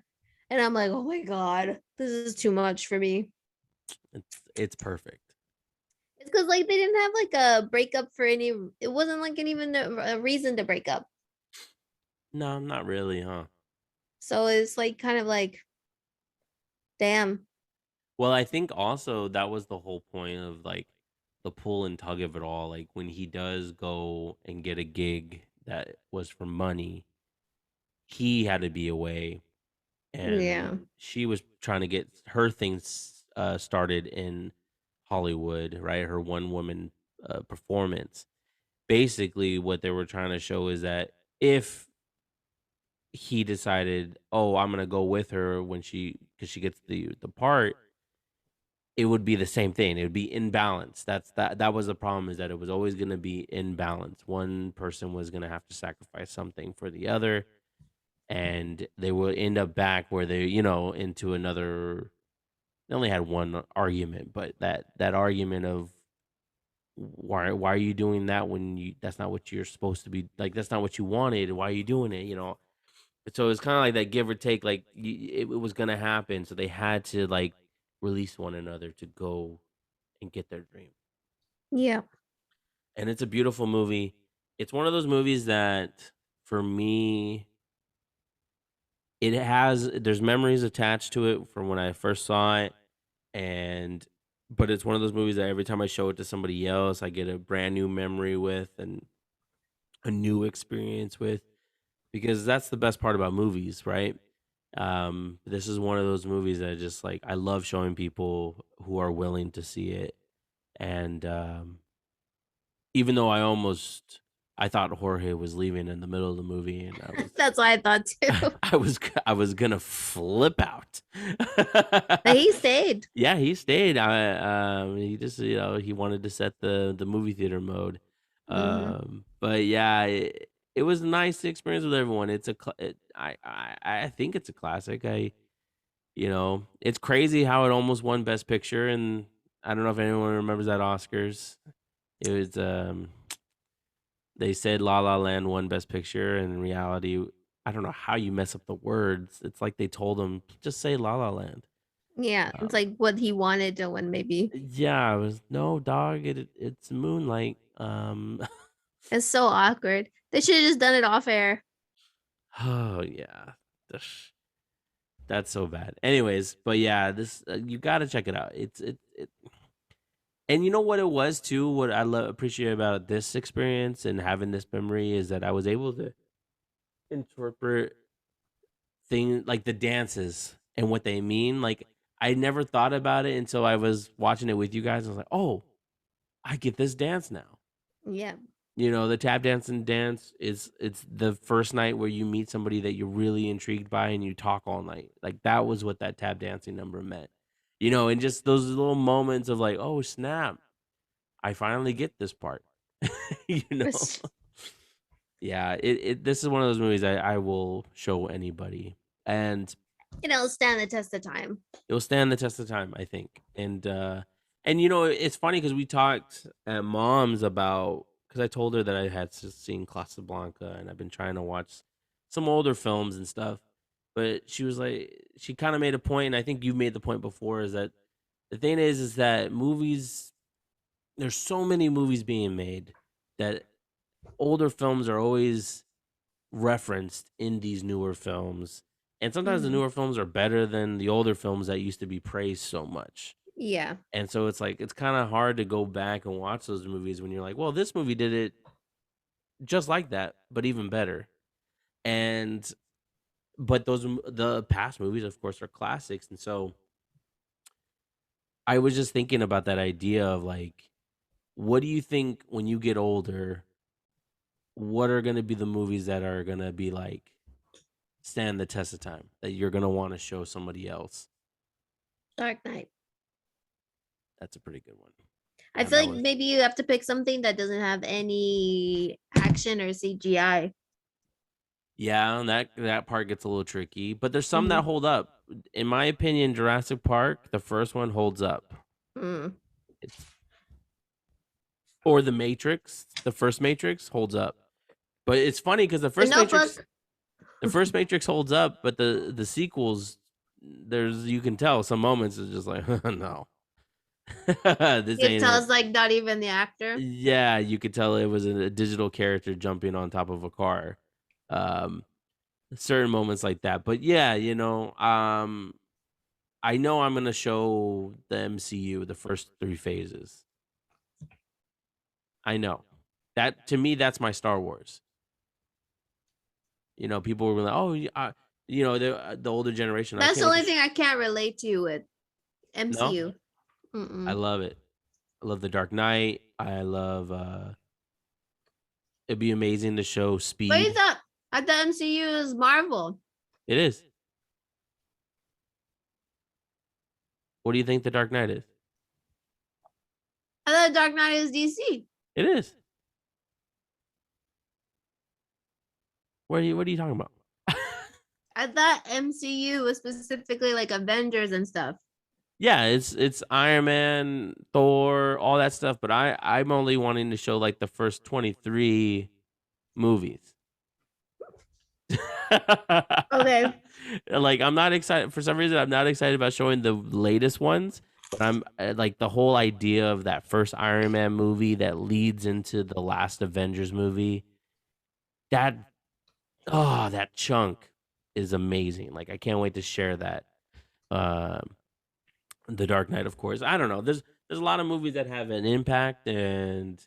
And I'm like, oh my god, this is too much for me. It's perfect. It's because like they didn't have like a breakup for any. It wasn't like even a reason to break up. No, not really, huh? So it's like kind of like, damn. Well, I think also that was the whole point of like the pull and tug of it all. Like when he does go and get a gig that was for money, he had to be away, Yeah. and she was trying to get her things started in Hollywood, right? Her one woman performance. Basically, what they were trying to show is that if he decided, oh, I'm gonna go with her when because she gets the part, it would be the same thing. It would be in balance. That was the problem, is that it was always gonna be in balance. One person was gonna have to sacrifice something for the other, and they would end up back where they, into another. They only had one argument, but that argument of why are you doing that when that's not what you're supposed to be, like, that's not what you wanted. Why are you doing it? So it's kind of like that give or take. Like it was gonna happen, so they had to like release one another to go and get their dream. Yeah. And it's a beautiful movie. It's one of those movies that, for me, there's memories attached to it from when I first saw it, and but it's one of those movies that every time I show it to somebody else, I get a brand new memory with, and a new experience with, because that's the best part about movies, right? This is one of those movies that just, like, I love showing people who are willing to see it, and even though I thought Jorge was leaving in the middle of the movie, and That's what I thought too. I was gonna flip out. But he stayed. Yeah, he stayed. He just, he wanted to set the movie theater mode. Hmm. But yeah, it was a nice experience with everyone. I think it's a classic. It's crazy how it almost won Best Picture, and I don't know if anyone remembers that Oscars. It was they said La La Land won Best Picture, and in reality, I don't know how you mess up the words. It's like they told him, just say La La Land. Yeah. It's like what he wanted to win, maybe. Yeah, I was, no, dog. It's Moonlight. It's so awkward. They should have just done it off air. Oh yeah, Ugh, that's so bad. Anyways, but yeah, this, you got to check it out. And you know what it was too. What I appreciate about this experience and having this memory is that I was able to interpret things like the dances and what they mean. Like, I never thought about it until I was watching it with you guys. I was like, oh, I get this dance now. Yeah. The tap dancing dance it's the first night where you meet somebody that you're really intrigued by and you talk all night. Like, that was what that tap dancing number meant. And just those little moments of like, oh snap, I finally get this part. you know. Yeah, this is one of those movies I will show anybody, and Stand the test of time. it'll stand the test of time, I think. And it's funny because we talked at mom's about, because I told her that I had seen Casablanca and I've been trying to watch some older films and stuff, but she was like, she kind of made a point, and I think you made the point before, is that the thing is that movies, there's so many movies being made that older films are always referenced in these newer films. And sometimes the Hmm. newer films are better than the older films that used to be praised so much. Yeah. And so it's like, it's kind of hard to go back and watch those movies when you're like, well, this movie did it just like that, but even better. And but the past movies, of course, are classics, and so I was just thinking about that idea of like, what do you think when you get older? What are going to be the movies that are going to be like stand the test of time that you're going to want to show somebody else? Dark Knight. That's a pretty good one. I Damn, feel that like was maybe you have to pick something that doesn't have any action or CGI. yeah, that part gets a little tricky, but there's some that Mhm. hold up. In my opinion, Jurassic Park, the first one holds up. Mm. It's or the Matrix, the first Matrix holds up. But it's funny because The Notebook. the first Matrix holds up, but the sequels, there's you can tell some moments is just like no, this It ain't it. tells like not even the actor. Yeah, you could tell it was a digital character jumping on top of a car. Um, certain moments like that, but yeah, I know I'm gonna show the MCU the first 3 phases. I know that to me that's my Star Wars. People were like, "Oh, the older generation. I That's the can't wait to." only thing I can't relate to with No, MCU. I Mm-mm. love it. I love the Dark Knight. I love. It'd be amazing to show But you Speed. thought I thought MCU is Marvel. It is. What do you think the Dark Knight is? I thought Dark Knight is DC. It is. What are you talking about? I thought MCU was specifically like Avengers and stuff. Yeah, it's Iron Man, Thor, all that stuff. But I'm only wanting to show like the first 23 movies. Okay. Like I'm not excited for some reason. I'm not excited about showing the latest ones, but I'm like the whole idea of that first Iron Man movie that leads into the last Avengers movie. That that chunk is amazing. Like I can't wait to share that. Um, the Dark Knight, of course. I don't know. There's a lot of movies that have an impact and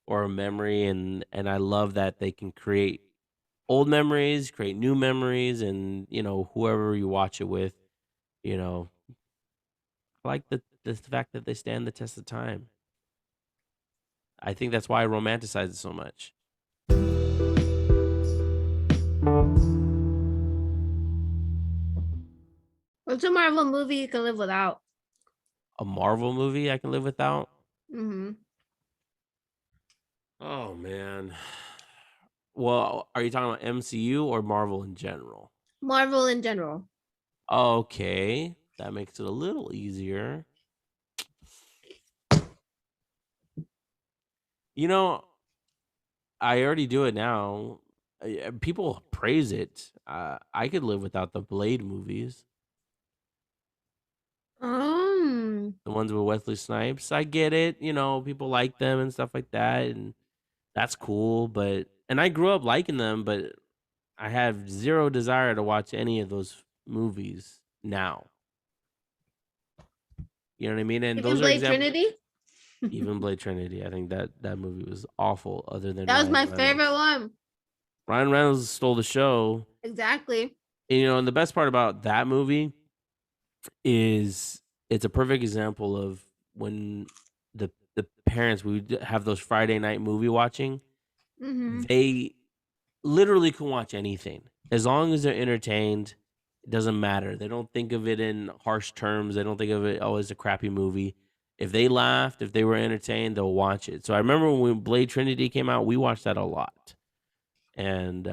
or a memory, and I love that they can create old memories, create new memories, and whoever you watch it with, you know, I like the fact that they stand the test of time. I think that's why I romanticize it so much. What's a Marvel movie you can live without? A Marvel movie I can live without. Mm-hmm. Oh man. Well, are you talking about MCU or Marvel in general? Marvel in general. Okay, that makes it a little easier. You know, I already do it now. People praise it. I could live without the Blade movies, the ones with Wesley Snipes. I get it. People like them and stuff like that, and that's cool. And I grew up liking them, but I have zero desire to watch any of those movies now. You know what I mean? And Even those are Blade examples. Trinity. Even Blade Trinity, I think that movie was awful. Other than That was Ryan my favorite Reynolds. one. Ryan Reynolds stole the show. Exactly. And the best part about that movie is it's a perfect example of when the parents we would have those Friday night movie watching. Mm-hmm. They literally can watch anything as long as they're entertained. It doesn't matter. They don't think of it in harsh terms. They don't think of it as a crappy movie. If they laughed, if they were entertained, they'll watch it. So I remember when Blade Trinity came out, we watched that a lot, and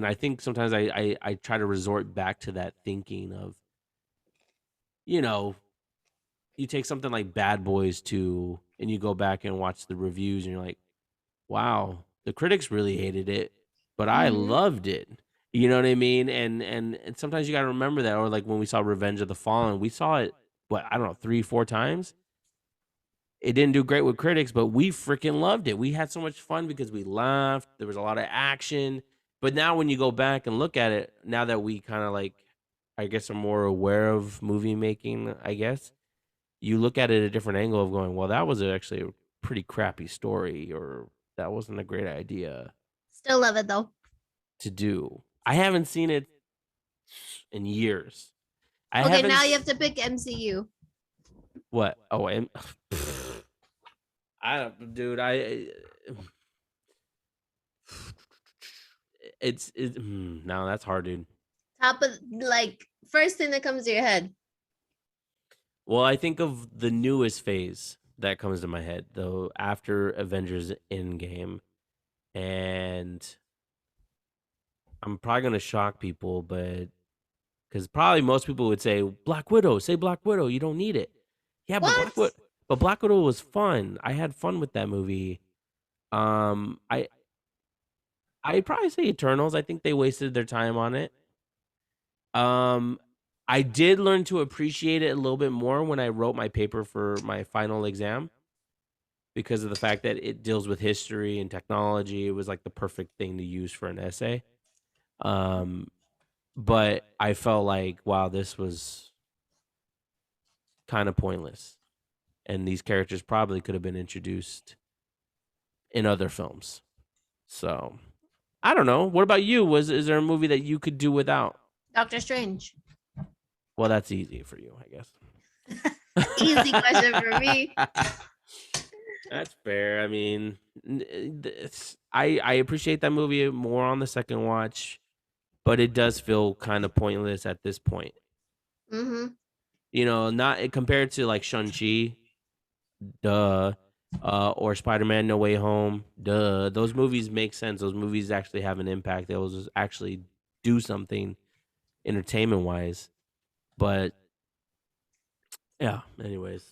I think sometimes I try to resort back to that thinking of you know you take something like Bad Boys 2 and you go back and watch the reviews and you're like, wow, the critics really hated it, but I Mm-hmm. loved it. You know what I mean? And sometimes you got to remember that. Or like when we saw Revenge of the Fallen, we saw it what I don't know 3 4 times. It didn't do great with critics, but we freaking loved it. We had so much fun because we laughed. There was a lot of action. But now when you go back and look at it, now that we kind of like, I guess, are more aware of movie making, I guess you look at it a different angle of going, well, that was actually a pretty crappy story, or that wasn't a great idea Still love it though. to do. I haven't seen it in years. I Okay, haven't. now you have to pick MCU. What? Oh, I don't, dude. No, that's hard, dude. Top of like first thing that comes to your head. Well, I think of the newest phase that comes to my head, though, after Avengers Endgame, and I'm probably gonna shock people, but because probably most people would say Black Widow. Say Black Widow. You don't need it. Yeah, What? but Black Widow was fun. I had fun with that movie. Um, I I'd probably say Eternals. I think they wasted their time on it. Um, I did learn to appreciate it a little bit more when I wrote my paper for my final exam because of the fact that it deals with history and technology. It was like the perfect thing to use for an essay. But I felt like, wow, this was kind of pointless. And these characters probably could have been introduced in other films. So I don't know. What about you? Is there a movie that you could do without? Doctor Strange. Well, that's easy for you, I guess. Easy question for me. That's fair. I mean, I appreciate that movie more on the second watch, but it does feel kind of pointless at this point. Mm-hmm. You know, not compared to like Shang-Chi, duh, or Spider-Man No Way Home, duh. Those movies make sense. Those movies actually have an impact. Those actually do something entertainment-wise. But yeah, anyways.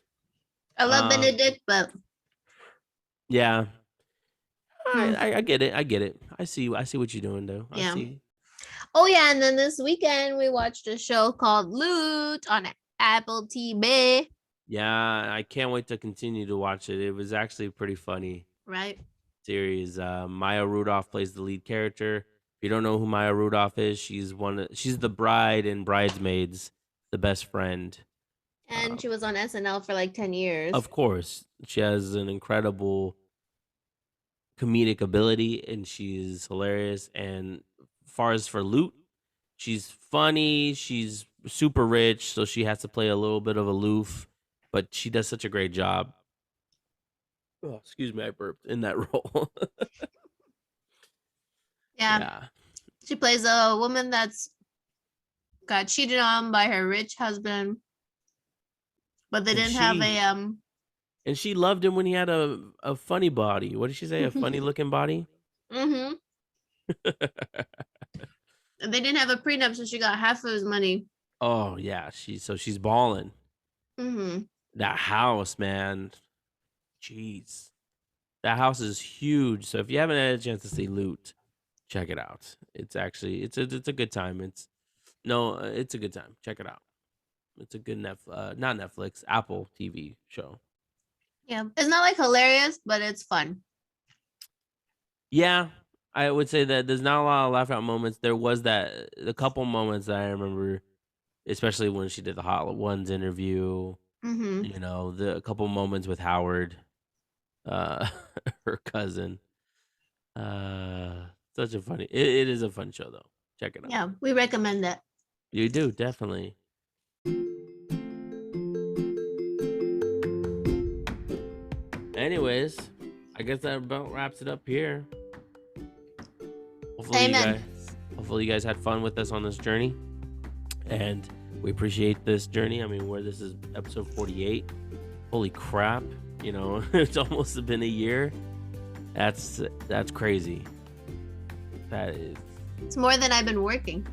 I love Benedict, but yeah. I get it. I get it. I see what you're doing though. Yeah. I see. Oh yeah, and then this weekend we watched a show called Loot on Apple TV. Yeah, I can't wait to continue to watch it. It was actually pretty funny. Right. Series. Maya Rudolph plays the lead character. If you don't know who Maya Rudolph is, she's the bride in Bridesmaids, the best friend. And she was on SNL for like 10 years. Of course. She has an incredible comedic ability and she's hilarious. And far as for Loot, she's funny, she's super rich, so she has to play a little bit of aloof, but she does such a great job. Oh, excuse me, I burped in that role. Yeah. She plays a woman that's got cheated on by her rich husband, but they didn't have a and she loved him when he had a funny body. What did she say? A funny looking body? Mm-hmm. They didn't have a prenup, so she got half of his money. Oh yeah, she's balling. Mm-hmm. That house, man. Jeez. That house is huge. So if you haven't had a chance to see Loot, check it out. It's actually it's a good time. It's a good time. Check it out. It's a good not Netflix, Apple TV show. Yeah, it's not like hilarious, but it's fun. Yeah, I would say that there's not a lot of laugh out moments. There was a couple moments that I remember, especially when she did the Hot Ones interview. Mm-hmm. You know, a couple moments with Howard, her cousin. Such a funny. It is a fun show though. Check it out. Yeah, we recommend it. You do, definitely. Anyways, I guess that about wraps it up here. Hopefully you guys had fun with us on this journey. And we appreciate this journey. I mean, this is episode 48. Holy crap. You know, it's almost been a year. That's crazy. It's more than I've been working.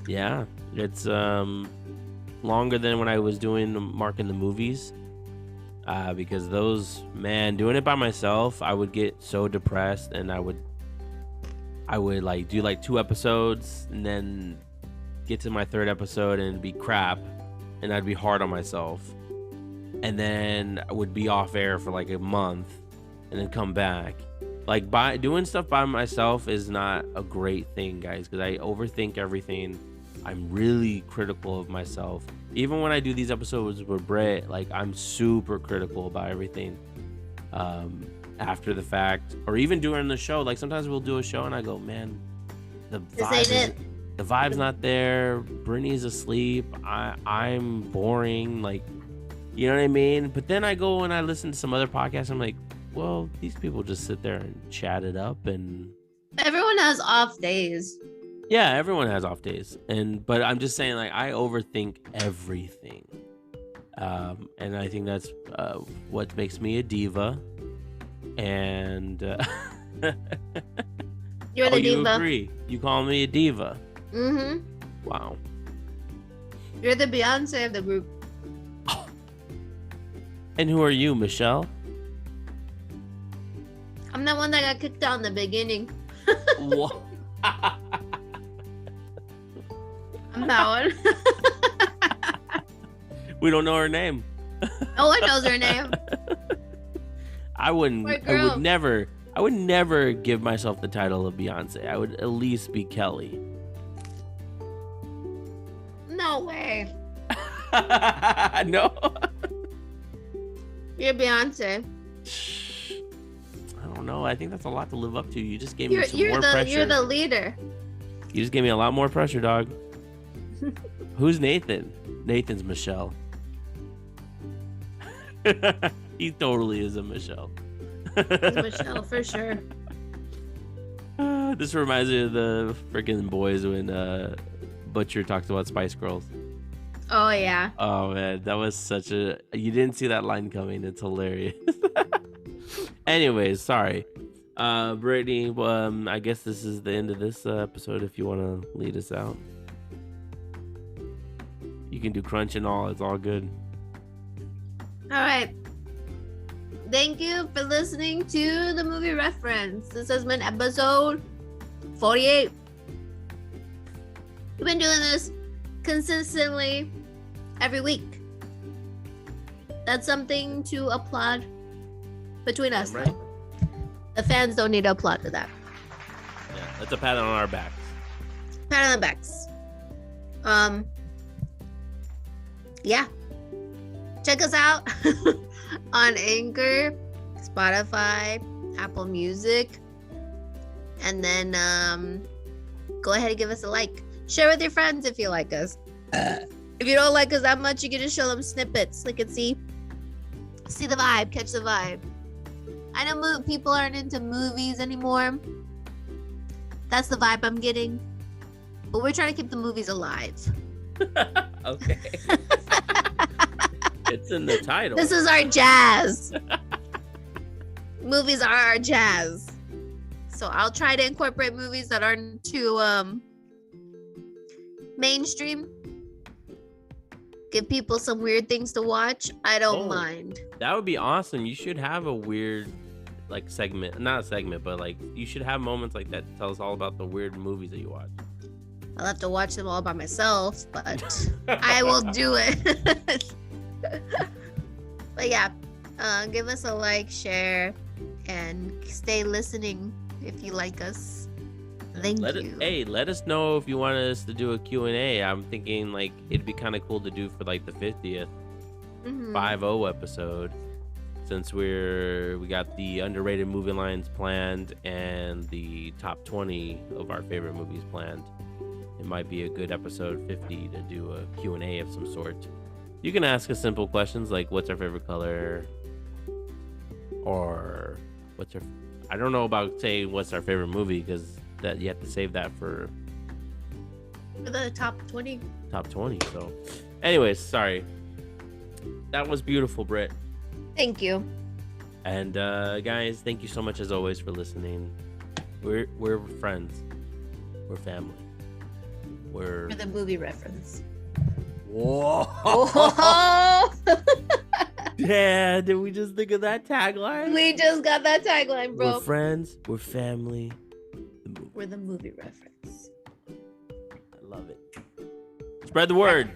Yeah. It's longer than when I was marking the movies. Because doing it by myself, I would get so depressed and I would like do like 2 episodes and then get to my 3rd episode and it'd be crap and I'd be hard on myself. And then I would be off air for like a month and then come back. Like doing stuff by myself is not a great thing, guys, because I overthink everything. I'm really critical of myself. Even when I do these episodes with Brett, like I'm super critical about everything. After the fact, or even during the show, like sometimes we'll do a show and I go, man, the This ain't vibe it. the vibe's not there. Brittany's asleep. I'm boring. Like, you know what I mean? But then I go and I listen to some other podcasts. I'm like, well, these people just sit there and chat it up, and Everyone has off days. yeah, everyone has off days. But I'm just saying, like, I overthink everything. And I think that's what makes me a diva. And You're the you diva. agree? You call me a diva? Mm-hmm. Wow. You're the Beyonce of the group. And who are you, Michelle? I'm the one that got kicked out in the beginning. What? I'm that one. We don't know her name. No one knows her name. I wouldn't. Poor I girl. would never. I would never give myself the title of Beyonce. I would at least be Kelly. No way. No. You're Beyonce. I don't know. I think that's a lot to live up to. You just gave me some You're more the pressure. you're the leader. You just gave me a lot more pressure, dog. Who's Nathan? Nathan's Michelle. He totally is a Michelle. It's Michelle for sure. This reminds me of the freaking boys when Butcher talks about Spice Girls. Oh yeah. Oh man, that was such a. You didn't see that line coming. It's hilarious. Anyways, sorry. Brittany, I guess this is the end of this episode. If you want to lead us out, you can do crunch and all. It's all good. All right. Thank you for listening to the movie reference. This has been episode 48. We've been doing this consistently every week. That's something to applaud between us. Right. The fans don't need to applaud for that. Yeah, that's a pat on our backs. Pat on the backs. Yeah. Check us out on Anchor, Spotify, Apple Music, and then go ahead and give us a like. Share with your friends if you like us. If you don't like us that much, you can just show them snippets. They can see the vibe, catch the vibe. I know people aren't into movies anymore. That's the vibe I'm getting. But we're trying to keep the movies alive. Okay. It's in the title. This is our jazz. Movies are our jazz. So I'll try to incorporate movies that aren't too mainstream. Give people some weird things to watch. I don't mind. That would be awesome. You should have a weird like segment. Not a segment, but like you should have moments like that to tell us all about the weird movies that you watch. I'll have to watch them all by myself, but I will do it. But yeah, give us a like, share, and stay listening if you like us. Thank you. Let us know if you want us to do a Q&A. I'm thinking like it'd be kind of cool to do for like the 50th 50 episode, since we got the underrated movie lines planned and the top 20 of our favorite movies planned. It might be a good episode 50 to do a Q&A of some sort. You can ask us simple questions like what's our favorite color, or I don't know about saying what's our favorite movie, because that you have to save that for the top 20. So anyways, sorry. That was beautiful, Britt. Thank you. And guys, thank you so much as always for listening. We're friends. We're family. For the movie reference. Whoa. Oh, Yeah, did we just think of that tagline? we just got that tagline, bro. We're friends, we're family. We're the movie reference. I love it. Spread the word.